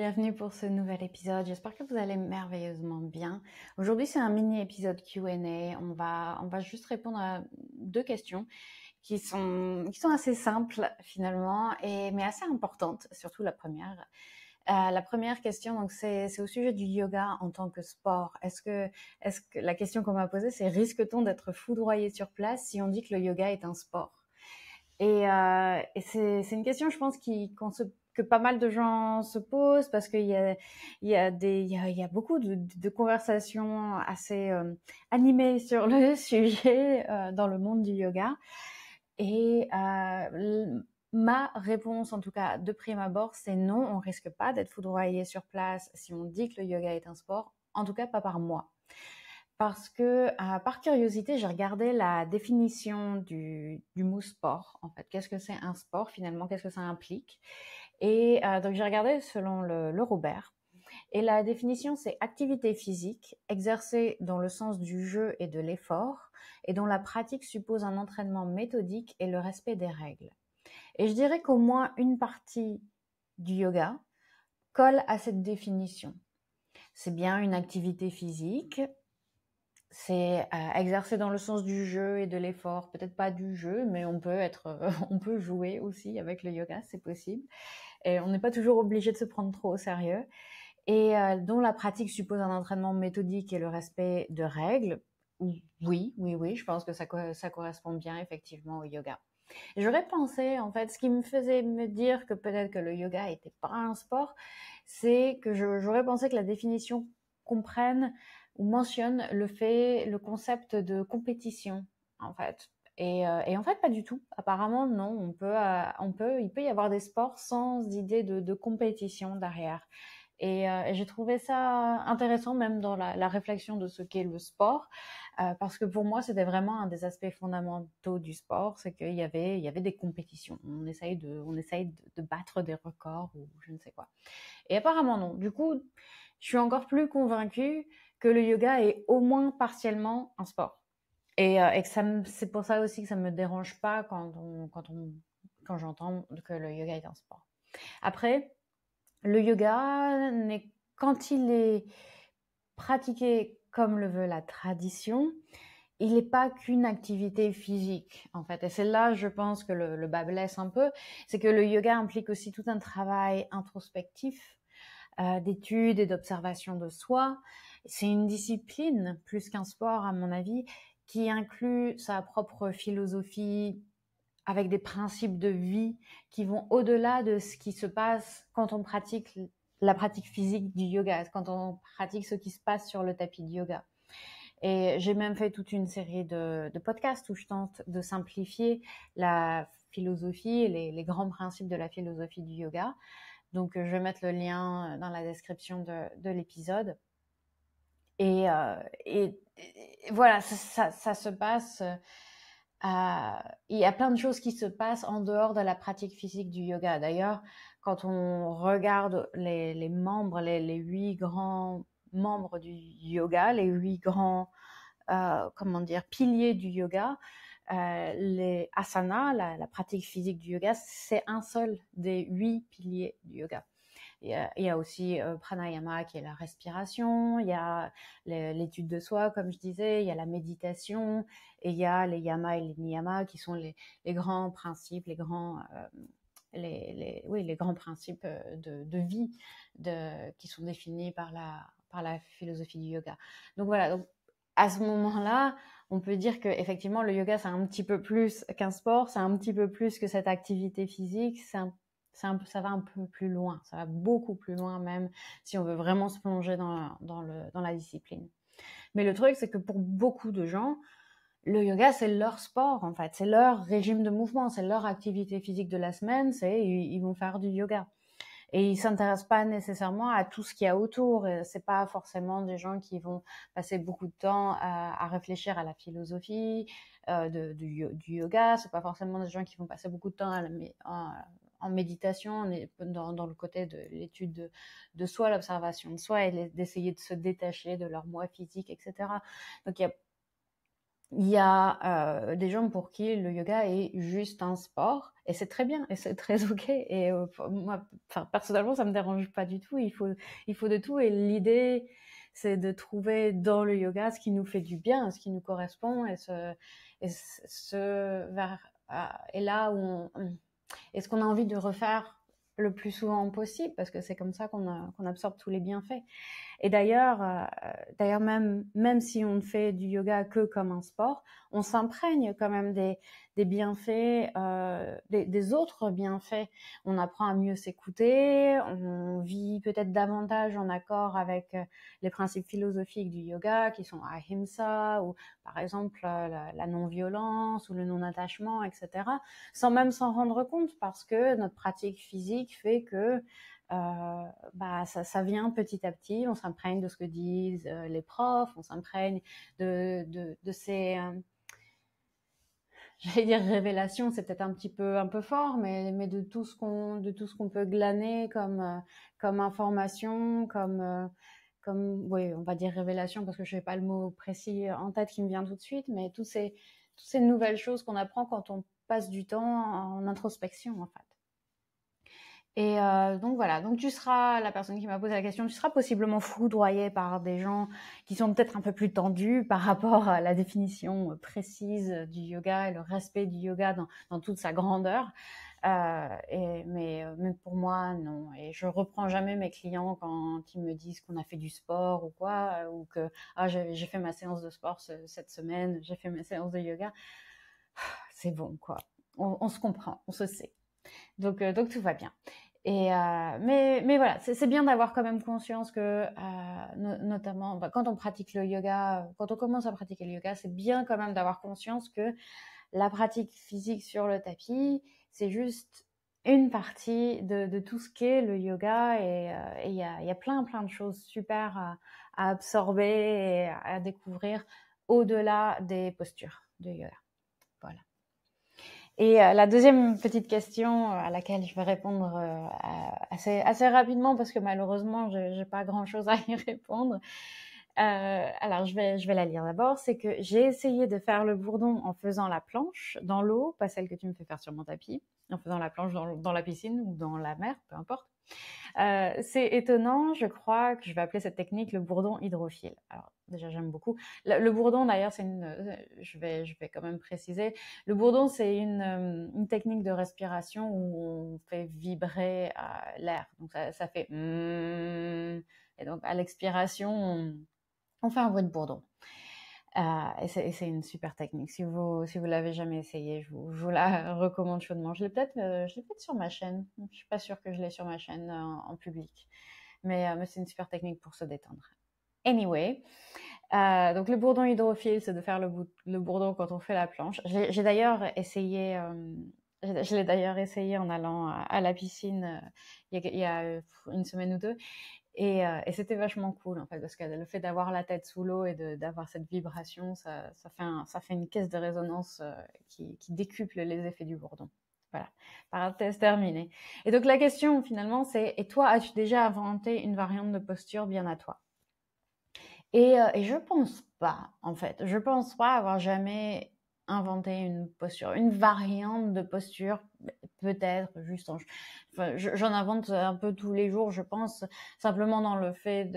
bienvenue pour ce nouvel épisode. J'espère que vous allez merveilleusement bien. Aujourd'hui, c'est un mini épisode Q&A. On va juste répondre à deux questions qui sont assez simples finalement, mais assez importantes, surtout la première. La première question, donc c'est au sujet du yoga en tant que sport. Est-ce que la question qu'on m'a posée, c'est risque-t-on d'être foudroyé sur place si on dit que le yoga est un sport? Et c'est une question, je pense, que pas mal de gens se posent parce qu'il y a beaucoup de conversations assez animées sur le sujet dans le monde du yoga. Et ma réponse, en tout cas de prime abord, c'est non, on risque pas d'être foudroyé sur place si on dit que le yoga est un sport, en tout cas pas par moi. Parce que, par curiosité, j'ai regardé la définition du mot sport, en fait. Qu'est-ce que c'est un sport, finalement? Qu'est-ce que ça implique? Et donc, j'ai regardé selon le Robert. Et la définition, c'est activité physique, exercée dans le sens du jeu et de l'effort, et dont la pratique suppose un entraînement méthodique et le respect des règles. Et je dirais qu'au moins une partie du yoga colle à cette définition. C'est bien une activité physique, c'est exercer dans le sens du jeu et de l'effort, peut-être pas du jeu, mais on peut jouer aussi avec le yoga, c'est possible. Et on n'est pas toujours obligé de se prendre trop au sérieux. Et dont la pratique suppose un entraînement méthodique et le respect de règles. Oui, je pense que ça correspond bien effectivement au yoga. Et j'aurais pensé, en fait, ce qui me faisait me dire que peut-être que le yoga était pas un sport, c'est que j'aurais pensé que la définition comprenne ou mentionne le concept de compétition, en fait. Et en fait, pas du tout. Apparemment, non. Il peut y avoir des sports sans idée de compétition derrière. Et j'ai trouvé ça intéressant, même dans la réflexion de ce qu'est le sport, parce que pour moi, c'était vraiment un des aspects fondamentaux du sport, c'est qu'il y avait des compétitions. On essaye de battre des records ou je ne sais quoi. Et apparemment, non. Du coup, je suis encore plus convaincue que le yoga est au moins partiellement un sport. Et que c'est pour ça aussi que ça me dérange pas quand j'entends que le yoga est un sport. Après, le yoga, quand il est pratiqué comme le veut la tradition, il n'est pas qu'une activité physique, en fait. Et c'est là, je pense, que le bas blesse un peu. C'est que le yoga implique aussi tout un travail introspectif, d'études et d'observation de soi. C'est une discipline, plus qu'un sport, à mon avis, qui inclut sa propre philosophie, avec des principes de vie qui vont au-delà de ce qui se passe quand on pratique la pratique physique du yoga, quand on pratique ce qui se passe sur le tapis de yoga. Et j'ai même fait toute une série de podcasts où je tente de simplifier la philosophie et les grands principes de la philosophie du yoga. Donc, je vais mettre le lien dans la description de l'épisode. Et voilà, ça se passe. Il y a plein de choses qui se passent en dehors de la pratique physique du yoga. D'ailleurs, quand on regarde les membres, les 8 grands membres du yoga, les 8 grands piliers du yoga, les asanas, la pratique physique du yoga, c'est un seul des 8 piliers du yoga. Il y a aussi pranayama qui est la respiration, il y a l'étude de soi, comme je disais, il y a la méditation, et il y a les yamas et les niyamas qui sont les grands principes, les grands principes de vie qui sont définis par la philosophie du yoga. Donc voilà, donc à ce moment-là, on peut dire que effectivement le yoga c'est un petit peu plus qu'un sport, c'est un petit peu plus que cette activité physique, ça va un peu plus loin, ça va beaucoup plus loin même si on veut vraiment se plonger dans la discipline. Mais le truc c'est que pour beaucoup de gens, le yoga c'est leur sport en fait, c'est leur régime de mouvement, c'est leur activité physique de la semaine, ils vont faire du yoga. Et ils s'intéressent pas nécessairement à tout ce qu'il y a autour. C'est pas forcément des gens qui vont passer beaucoup de temps à réfléchir à la philosophie du yoga. C'est pas forcément des gens qui vont passer beaucoup de temps en méditation, dans le côté de l'étude de soi, l'observation de soi et d'essayer de se détacher de leur moi physique, etc. Donc il Il y a des gens pour qui le yoga est juste un sport, et c'est très bien, et c'est très ok. Et moi, personnellement, ça me dérange pas du tout. Il faut de tout, et l'idée, c'est de trouver dans le yoga ce qui nous fait du bien, ce qui nous correspond, et là où est-ce qu'on a envie de refaire le plus souvent possible, parce que c'est comme ça qu'on absorbe tous les bienfaits. Et d'ailleurs même si on ne fait du yoga que comme un sport, on s'imprègne quand même des bienfaits, des autres bienfaits. On apprend à mieux s'écouter, on vit peut-être davantage en accord avec les principes philosophiques du yoga, qui sont ahimsa, ou par exemple la non-violence ou le non-attachement, etc., sans même s'en rendre compte, parce que notre pratique physique fait que ça vient petit à petit, on s'imprègne de ce que disent les profs, on s'imprègne de ces, j'allais dire révélations, c'est peut-être un peu fort, mais de tout ce qu'on peut glaner comme information, oui, on va dire révélation, parce que je n'ai pas le mot précis en tête qui me vient tout de suite, mais toutes ces nouvelles choses qu'on apprend quand on passe du temps en introspection, en fait. Et donc voilà, donc tu seras, la personne qui m'a posé la question, tu seras possiblement foudroyé par des gens qui sont peut-être un peu plus tendus par rapport à la définition précise du yoga et le respect du yoga dans toute sa grandeur. Mais pour moi, non. Et je reprends jamais mes clients quand ils me disent qu'on a fait du sport ou quoi, ou que j'ai fait ma séance de sport cette semaine, j'ai fait ma séance de yoga. C'est bon, quoi. On se comprend, on se sait. Donc tout va bien. Mais voilà, c'est bien d'avoir quand même conscience que, notamment, quand on pratique le yoga, quand on commence à pratiquer le yoga, c'est bien quand même d'avoir conscience que la pratique physique sur le tapis, c'est juste une partie de tout ce qu'est le yoga, et il y a plein de choses super à absorber et à découvrir au-delà des postures de yoga. Voilà. Et la deuxième petite question à laquelle je vais répondre assez rapidement, parce que malheureusement, je n'ai pas grand-chose à y répondre. Alors, je vais la lire d'abord. C'est que j'ai essayé de faire le bourdon en faisant la planche dans l'eau, pas celle que tu me fais faire sur mon tapis, en faisant la planche dans la piscine ou dans la mer, peu importe. C'est étonnant, je crois que je vais appeler cette technique le bourdon hydrophile. Alors déjà, j'aime beaucoup. Le bourdon, d'ailleurs, je vais quand même préciser, le bourdon, c'est une technique de respiration où on fait vibrer l'air. Donc ça fait et donc à l'expiration, on fait un bruit de bourdon. Et c'est une super technique. Si vous l'avez jamais essayé, je vous la recommande chaudement. Je l'ai peut-être sur ma chaîne. Je suis pas sûre que je l'ai sur ma chaîne en public, mais c'est une super technique pour se détendre. Anyway, donc le bourdon hydrophile, c'est de faire le bourdon quand on fait la planche. J'ai d'ailleurs essayé. Je l'ai d'ailleurs essayé en allant à la piscine il y a une semaine ou deux. Et c'était vachement cool, en fait, parce que le fait d'avoir la tête sous l'eau et d'avoir cette vibration, ça fait une caisse de résonance qui décuple les effets du bourdon. Voilà, parenthèse terminée. Et donc la question finalement, c'est: et toi, as-tu déjà inventé une variante de posture bien à toi? Et je pense pas, en fait. Je pense pas avoir jamais inventé une posture, une variante de posture, peut-être juste enfin, j'en invente un peu tous les jours, je pense, simplement dans le fait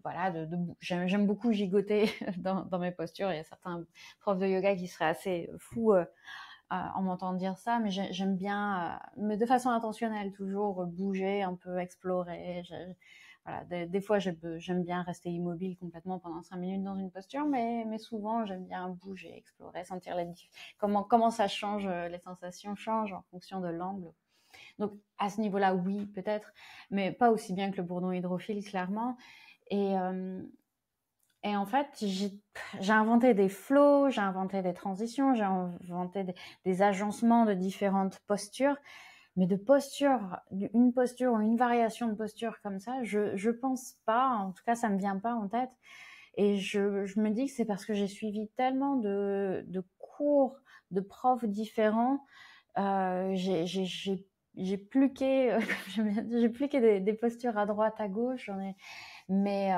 voilà, j'aime beaucoup gigoter dans mes postures. Il y a certains profs de yoga qui seraient assez fous en m'entendant dire ça, mais j'aime bien, mais de façon intentionnelle, toujours bouger un peu, explorer. Voilà, des fois, j'aime bien rester immobile complètement pendant 5 minutes dans une posture, mais souvent, j'aime bien bouger, explorer, sentir comment ça change, les sensations changent en fonction de l'angle. Donc, à ce niveau-là, oui, peut-être, mais pas aussi bien que le bourdon hydrophile, clairement. Et en fait, j'ai inventé des flows, j'ai inventé des transitions, j'ai inventé des agencements de différentes postures. Mais une posture ou une variation de posture comme ça, je pense pas. En tout cas, ça me vient pas en tête. Et je me dis que c'est parce que j'ai suivi tellement de cours de profs différents. J'ai pluqué, j'ai pluqué des postures à droite, à gauche. Mais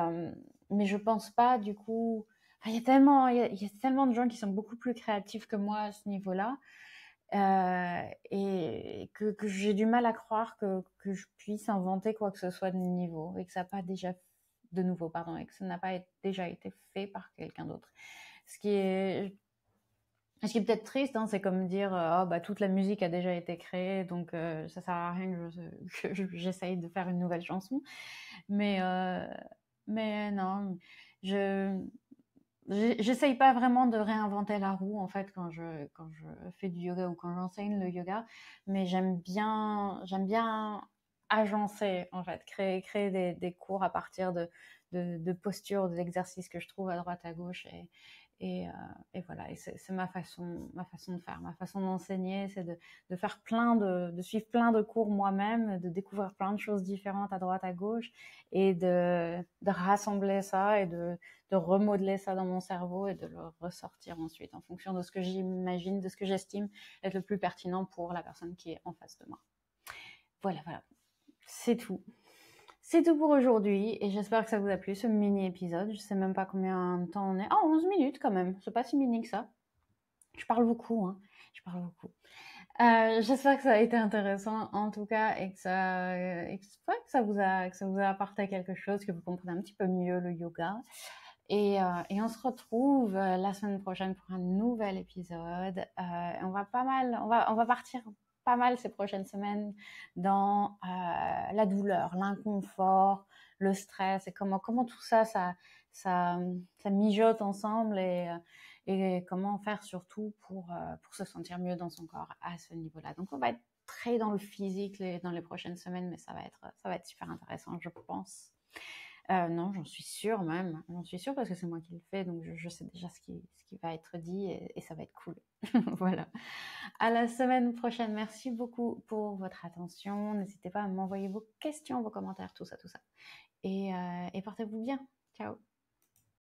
je pense pas, du coup. il y a tellement de gens qui sont beaucoup plus créatifs que moi à ce niveau-là, et que j'ai du mal à croire que je puisse inventer quoi que ce soit de nouveau et que ça n'a pas déjà de nouveau, pardon, et que ça n'a pas déjà été fait par quelqu'un d'autre. Ce qui est Ce qui est peut-être triste, hein, c'est comme dire oh, bah, toute la musique a déjà été créée, donc ça sert à rien que j'essaye de faire une nouvelle chanson. Mais, euh, mais non, je j'essaye pas vraiment de réinventer la roue en fait quand je fais du yoga ou quand j'enseigne le yoga, mais j'aime bien agencer en fait, créer des cours à partir de postures, d'exercices que je trouve à droite à gauche et, euh, et voilà, et c'est ma façon de faire, ma façon d'enseigner, c'est de faire de suivre plein de cours moi-même, de découvrir plein de choses différentes à droite à gauche et de rassembler ça et de remodeler ça dans mon cerveau et de le ressortir ensuite en fonction de ce que j'imagine, de ce que j'estime être le plus pertinent pour la personne qui est en face de moi. Voilà, voilà. C'est tout. C'est tout pour aujourd'hui et j'espère que ça vous a plu ce mini épisode. Je sais même pas combien de temps on est. Oh, 11 minutes quand même. C'est pas si mini que ça. Je parle beaucoup, hein. Je parle beaucoup. J'espère que ça a été intéressant en tout cas et que ça vous a apporté quelque chose, que vous comprenez un petit peu mieux le yoga. Et on se retrouve la semaine prochaine pour un nouvel épisode. On va partir pas mal ces prochaines semaines dans la douleur, l'inconfort, le stress et comment tout ça mijote ensemble et comment faire surtout pour se sentir mieux dans son corps à ce niveau-là. Donc on va être très dans le physique dans les prochaines semaines, mais ça va être super intéressant, je pense. Non, j'en suis sûre même. J'en suis sûre parce que c'est moi qui le fais, donc je sais déjà ce qui va être dit et ça va être cool. Voilà. À la semaine prochaine. Merci beaucoup pour votre attention. N'hésitez pas à m'envoyer vos questions, vos commentaires, tout ça, tout ça. Et portez-vous bien. Ciao.